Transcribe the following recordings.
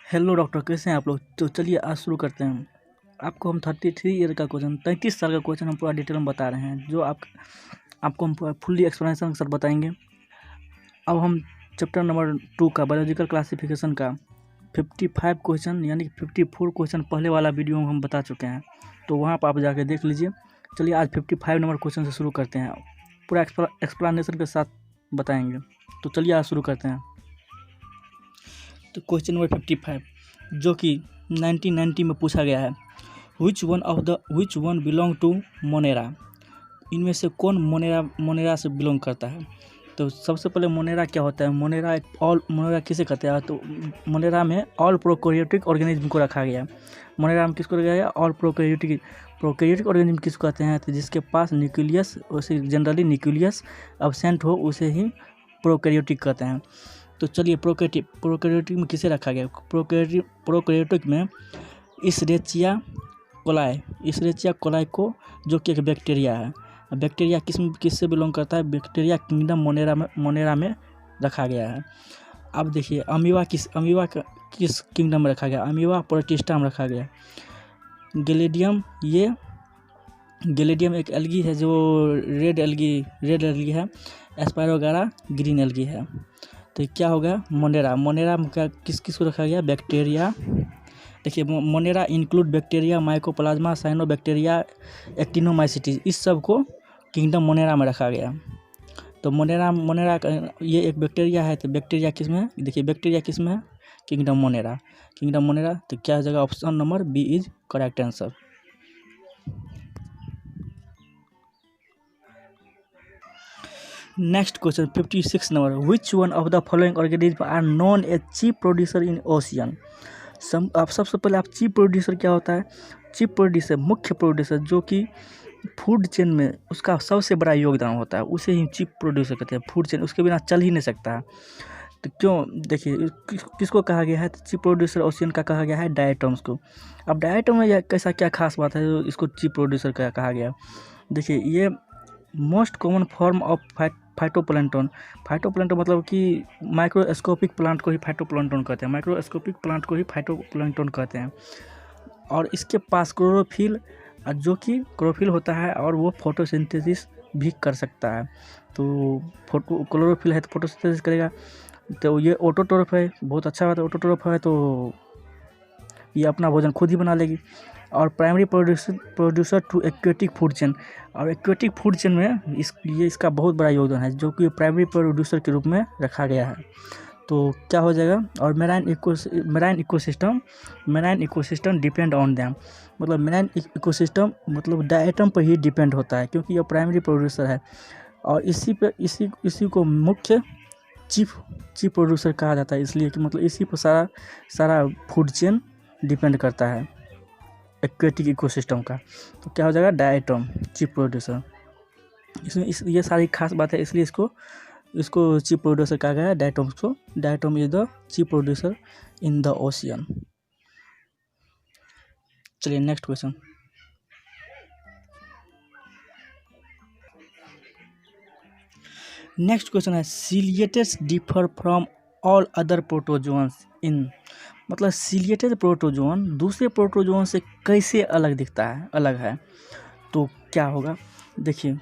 Hello doctor, कैसे हैं आप लोग। तो चलिए आज शुरू करते हैं। आपको हम 33 ईयर का क्वेश्चन 33 साल का क्वेश्चन हम पूरा डिटेल में बता रहे हैं, जो आपको हम फुल्ली एक्सप्लेनेशन के साथ बताएंगे। अब हम चैप्टर नंबर 2 का बायोलॉजिकल क्लासिफिकेशन का 55 क्वेश्चन यानी कि 54 क्वेश्चन पहले वाला वीडियो में हम बता चुके हैं, तो वहाँ पर आप जाके देख लीजिए। चलिए आज 55 नंबर क्वेश्चन से शुरू करते हैं, पूरा एक्सप्लेनेशन के साथ बताएंगे। तो चलिए आज शुरू करते हैं। तो क्वेश्चन नंबर 55 जो कि 1990 में पूछा गया है, which one belong to Monera. इनमें से कौन मोनेरा से बिलोंग करता है। तो सबसे पहले मोनेरा क्या होता है। मोनेरा किसे कहते हैं। तो मोनेरा में ऑल प्रोकैरियोटिक ऑर्गेनिज्म को रखा गया है। मोनेरा में किसको रखा गया है, ऑल प्रोकैरियोटिक ऑर्गेनिज्म किसको कहते हैं। तो जिसके पास न्यूक्लियस, उसे जनरली न्यूक्लियस अब्सेंट हो उसे ही प्रोकैरियोटिक कहते हैं। तो चलिए प्रोकैरियोटिक में किसे रखा गया। प्रोकैरियोटिक में इशरेचिया कोलाई को, जो कि एक बैक्टीरिया है। बैक्टीरिया किससे बिलोंग करता है। बैक्टीरिया किंगडम मोनेरा में रखा गया है। अब देखिए अमीबा किस किंगडम में रखा गया। अमीबा प्रोटिस्टा में रखा गया। गैलेडियम एक एल्गी है जो रेड एल्गी है। एस्पायरोगारा ग्रीन एल्गी है। तो क्या होगा मोनेरा में किसको रखा गया, बैक्टीरिया। देखिए Monera include bacteria, mycoplasma, cyanobacteria, actinomycetes, इस सब को किंगडम मोनेरा में रखा गया। तो मोनेरा का ये एक बैक्टीरिया है। तो बैक्टीरिया किस में है, देखिए बैक्टीरिया किस में है, किंगडम मोनेरा। तो क्या हो जाएगा, option number B is correct answer. Next question 56 number, which one of the following organism are non a chief producer in ocean. सबसे पहले आप चीफ प्रोड्यूसर क्या होता है। चीफ प्रोड्यूसर, मुख्य प्रोड्यूसर, जो कि फूड चेन में उसका सबसे बड़ा योगदान होता है, उसे ही चीफ प्रोड्यूसर कहते हैं। फूड चेन उसके बिना चल ही नहीं सकता है। तो क्यों, देखिए किसको कहा गया है, तो चीफ प्रोड्यूसर ओशियन का कहा गया है डायटम्स को। अब डायटम में कैसा क्या खास बात है जो इसको चीफ प्रोड्यूसर का कहा गया। देखिए ये most common form of phytoplankton मतलब कि माइक्रोस्कोपिक प्लांट को ही फाइटोप्लैंटन कहते हैं। और इसके पास क्लोरोफिल, जो कि क्लोरोफिल होता है और वो फोटोसिंथेसिस भी कर सकता है। तो क्लोरोफिल है तो फोटोसिंथेसिस करेगा। तो ये ऑटोट्रोफ है, बहुत अच्छा बात है। ऑटोट्रोफ है तो ये अपना भोजन खुद ही बना लेगी। और primary producer to aquatic food chain, और एक्वेटिक फूड चेन में इसका बहुत बड़ा योगदान है, जो कि प्राइमरी प्रोड्यूसर के रूप में रखा गया है। तो क्या हो जाएगा, और marine ecosystem depend on them, मतलब मेराइन इकोसिस्टम मतलब डायटम पर ही डिपेंड होता है, क्योंकि यह प्राइमरी प्रोड्यूसर है। और इसी को मुख्य चीफ प्रोड्यूसर कहा जाता है, इसलिए कि मतलब इसी पर सारा फूड चेन डिपेंड करता है एक्वेटिक इकोसिस्टम का। तो क्या हो जाएगा, डायटम चीफ प्रोड्यूसर। इसमें ये सारी खास बात है, इसलिए इसको चीफ प्रोड्यूसर कहा गया है। Diatom is the chief producer in the ocean. चलिए नेक्स्ट क्वेश्चन। नेक्स्ट क्वेश्चन है, ciliates differ from all other protozoans in, मतलब सिलिएटेड प्रोटोजोन दूसरे प्रोटोजोन से कैसे अलग है। तो क्या होगा, देखिए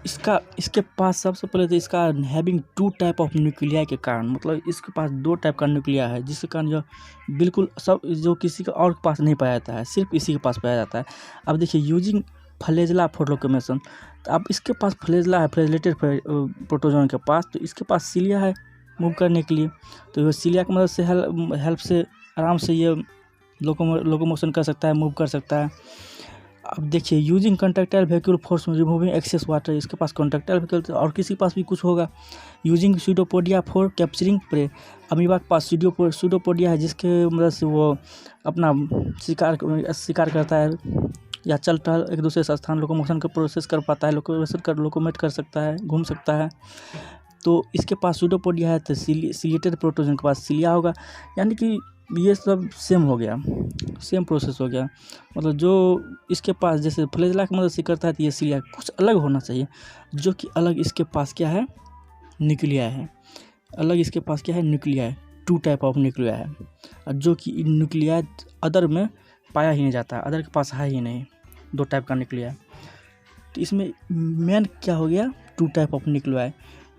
इसके पास सबसे पहले तो इसका हैविंग 2 टाइप ऑफ न्यूक्लिया के कारण, मतलब इसके पास 2 टाइप का न्यूक्लिया है, जिसके कारण जो बिल्कुल सब जो किसी का और के पास नहीं पाया जाता है, सिर्फ इसी के पास पाया जाता है। अब देखिए यूजिंग फ्लैजेला फॉर लोकोमोशन, तो अब इसके पास फ्लैजेला है, फ्लैजिलेटेड प्रोटोजोन के पास, तो इसके पास सिलिया है मूव करने के लिए। तो ये सिलिया की मदद से हेल्प से आराम से ये लोकोमोशन कर सकता है, मूव कर सकता है। अब देखिए using contractile vehicle force removing excess water, इसके पास कंट्रैक्टाइल वेहिकल, और किसी के पास भी कुछ होगा। Using pseudopodia for capturing prey, amoeba के पास सूडोपोडिया है, जिसके मदद से वो अपना शिकार करता है या चल टहल एक दूसरे से स्थान लोकोमोशन का प्रोसेस कर पाता है, लोकोमेट कर सकता है, घूम सकता है। तो इसके पास सूडोपोडिया है, तो सिलिएटेड प्रोटोजोन के पास सिलिया होगा। यानी कि ये सब सेम प्रोसेस हो गया। मतलब जो इसके पास जैसे फ्लैजेला की मदद से करता है, तो ये सिलिया कुछ अलग होना चाहिए, जो कि अलग इसके पास क्या है, न्यूक्लिया है। 2 टाइप ऑफ न्यूक्लिया है, जो कि न्यूक्लिया अदर में पाया ही नहीं जाता, अदर के पास है ही नहीं। 2 टाइप का न्यूक्लिया है। तो इसमें मेन क्या हो गया, 2 टाइप ऑफ न्यूक्लिया है,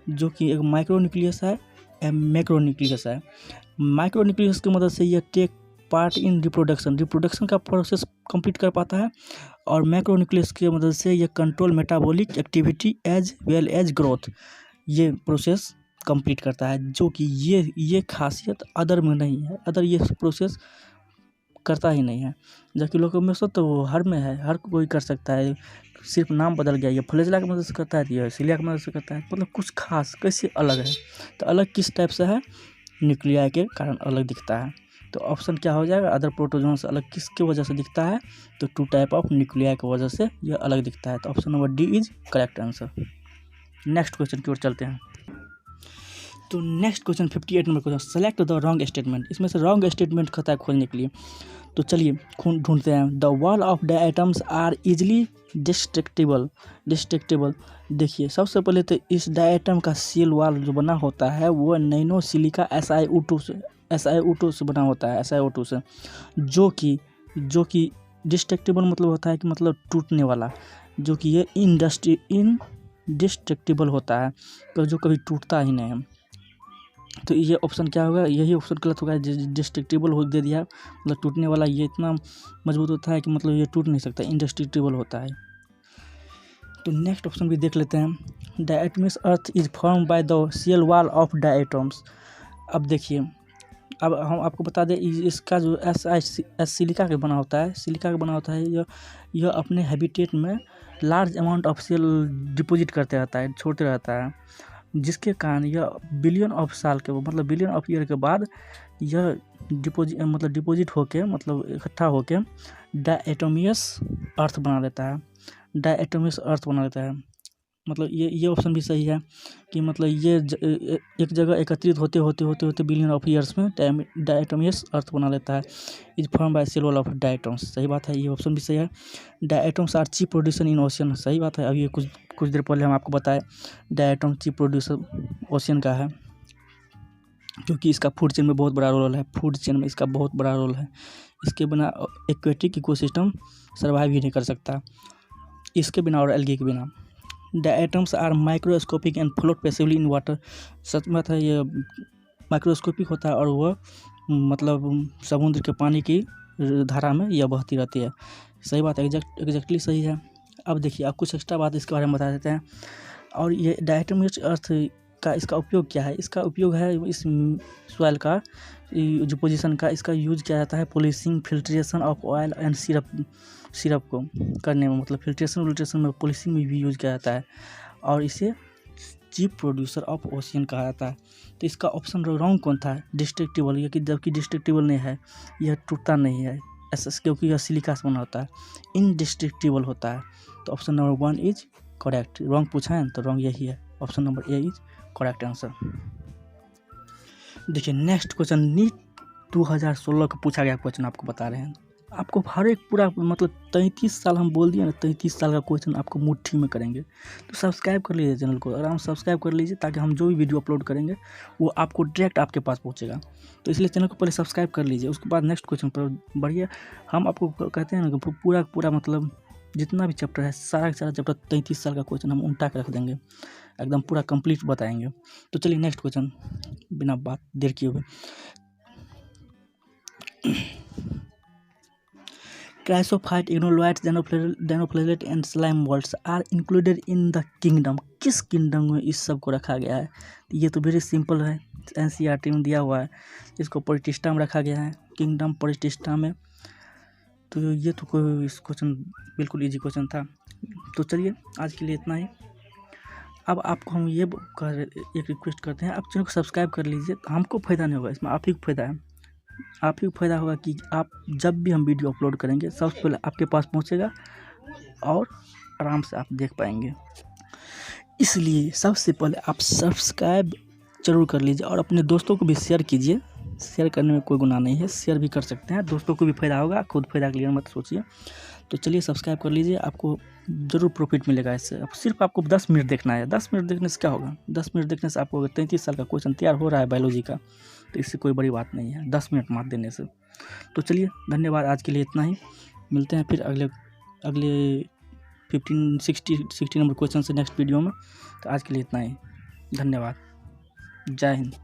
जो कि एक माइक्रो न्यूक्लियस है एंड मैक्रो न्यूक्लियस है। माइक्रो न्यूक्लियस की मदद से यह टेक पार्ट इन रिप्रोडक्शन का प्रोसेस कंप्लीट कर पाता है, और मैक्रो न्यूक्लियस की मदद से यह control metabolic activity as well as growth, ये प्रोसेस कंप्लीट करता है, जो कि ये खासियत अदर में नहीं है। अदर ये प्रोसेस करता ही नहीं है, जबकि लोगों में से तो हर में है, हर कोई कर सकता है, सिर्फ नाम बदल गया। ये फ्लैजेला की मदद से करता है, ये सिलिया की मदद से करता है, मतलब कुछ खास कैसे अलग है। तो अलग किस टाइप से है, न्यूक्लिया के कारण अलग दिखता है। तो ऑप्शन क्या हो जाएगा, अदर प्रोटोजोन से अलग किसकी वजह से दिखता है, तो 2 टाइप ऑफ न्यूक्लिया की वजह से यह अलग दिखता है। तो option number D is correct answer. Next question की ओर चलते हैं। तो next question 58 number question, select the wrong statement. इसमें से रॉन्ग स्टेटमेंट खाता है खोजने के लिए। तो चलिए ढूंढते हैं। The wall of the atoms are easily destructible. देखिए सबसे पहले तो इस डायटम का सेल वॉल जो बना होता है वो नैनो सिलिका SiO2 से बना होता है, SiO2 से, जो कि डिस्ट्रक्टिबल मतलब होता है कि मतलब टूटने वाला, जो कि ये इनडिस्ट्रक्टिबल होता है, तो जो कभी टूटता ही नहीं है। तो ये ऑप्शन क्या होगा, यही ऑप्शन गलत होगा। डिस्ट्रक्टिबल हो दे दिया, मतलब टूटने वाला, ये इतना मजबूत होता है कि मतलब ये टूट नहीं सकता, इंडिस्ट्रक्टिबल होता है। तो नेक्स्ट ऑप्शन भी देख लेते हैं। Diatoms earth is form by the cell wall of diatoms. अब देखिए, अब हम आपको बता दें, इसका जो सिलिका का बना होता है, यह अपने हैबिटेट में large amount of cell deposit करते रहता है, छोड़ते रहता है, जिसके कारण यह बिलियन ऑफ ईयर के बाद यह डिपॉजिट होके, मतलब इकट्ठा होके डायटोमियस अर्थ बना लेता है। मतलब ये ऑप्शन भी सही है कि मतलब ये एक जगह एकत्रित होते बिलियन ऑफ ईयर्स में डायटोमियस अर्थ बना लेता है। Is form by cell wall of diatoms, सही बात है, ये ऑप्शन भी सही है। Diatoms are cheap producer in ocean, सही बात है। अभी ये कुछ देर पहले हम आपको बताए डायटम चीप प्रोड्यूसर ओशियन का है, क्योंकि इसका फूड चेन में बहुत बड़ा रोल है। इसके बिना एक्वेटिक इकोसिस्टम सर्वाइव ही नहीं कर सकता, इसके बिना और एल्गी के बिना। Diatoms are microscopic and float passively in water, सच बात है, ये माइक्रोस्कोपिक होता है और वह मतलब समुद्र के पानी की धारा में यह बहती रहती है, सही बात है, एग्जैक्टली सही है। अब देखिए, आप कुछ एक्स्ट्रा बात इसके बारे में बता देते हैं। और ये डायटोमियस अर्थ का इसका उपयोग क्या है, इसका उपयोग है इस सॉइल का जो पोजीशन का, इसका यूज किया जाता है polishing, filtration of oil and syrup को करने में, मतलब फिल्ट्रेशन में, पॉलिशिंग में भी यूज किया जाता है, और इसे चीप प्रोड्यूसर ऑफ ओशियन कहा जाता है। तो इसका ऑप्शन रॉन्ग कौन था, डिस्ट्रक्टिबल, ये कि जबकि डिस्ट्रक्टिबल नहीं है, यह टूटता नहीं है, क्योंकि यह सिलिका से बना होता है, इनडिस्ट्रक्टिबल होता है। तो option number 1 is correct. Wrong पूछा है तो रॉन्ग यही है, option number A is correct answer. देखिए नेक्स्ट क्वेश्चन, नीट 2016 का पूछा गया क्वेश्चन आपको बता रहे हैं। आपको हर एक पूरा मतलब 33 साल हम बोल दिए ना, 33 साल का क्वेश्चन आपको मुट्ठी में करेंगे। तो सब्सक्राइब कर लीजिए चैनल को, आराम से सब्सक्राइब कर लीजिए, ताकि हम जो भी वीडियो अपलोड करेंगे वो आपको डायरेक्ट आपके पास पहुंचेगा। तो इसलिए चैनल को पहले सब्सक्राइब कर लीजिए, उसके बाद नेक्स्ट क्वेश्चन पर बढ़िए। हम आपको कहते हैं ना कि पूरा मतलब जितना भी चैप्टर है, सारा चैप्टर 33 साल का क्वेश्चन हम उल्टा के रख देंगे, एकदम पूरा कंप्लीट बताएंगे। तो चलिए नेक्स्ट क्वेश्चन, बिना बात देर किए हुए। Chrysophytes, euglenoids, dinoflagellate and slime moulds are included in the kingdom. किस किंगडम में इस सब को रखा गया है? ये तो वेरी सिंपल है, एनसीईआरटी में दिया हुआ है, इसको पोलिटिस्टा में रखा गया है, किंगडम पोलिटिस्टा में। तो ये तो कोई इस क्वेश्चन बिल्कुल इजी क्वेश्चन था। तो चलिए आज के लिए इतना ही। अब आपको हम ये एक रिक्वेस्ट करते हैं, आप चैनल को सब्सक्राइब कर लीजिए। हमको फ़ायदा नहीं होगा इसमें, आप ही को फ़ायदा है। आप ही को फ़ायदा होगा कि आप जब भी हम वीडियो अपलोड करेंगे सबसे पहले आपके पास पहुंचेगा और आराम से आप देख पाएंगे। इसलिए सबसे पहले आप सब्सक्राइब जरूर कर लीजिए और अपने दोस्तों को भी शेयर कीजिए। शेयर करने में कोई गुनाह नहीं है, शेयर भी कर सकते हैं, दोस्तों को भी फ़ायदा होगा, खुद फ़ायदा के लिए मत सोचिए। तो चलिए सब्सक्राइब कर लीजिए, आपको ज़रूर प्रॉफिट मिलेगा इससे। सिर्फ आपको 10 मिनट देखना है, 10 मिनट देखने से क्या होगा, 10 मिनट देखने से आपको 33 साल का क्वेश्चन तैयार हो रहा है बायोलॉजी का, तो इससे कोई बड़ी बात नहीं है 10 मिनट मार्क देने से। तो चलिए धन्यवाद, आज के लिए इतना ही। मिलते हैं फिर अगले 60 नंबर क्वेश्चन से नेक्स्ट वीडियो में। तो आज के लिए इतना ही, धन्यवाद, जय हिंद।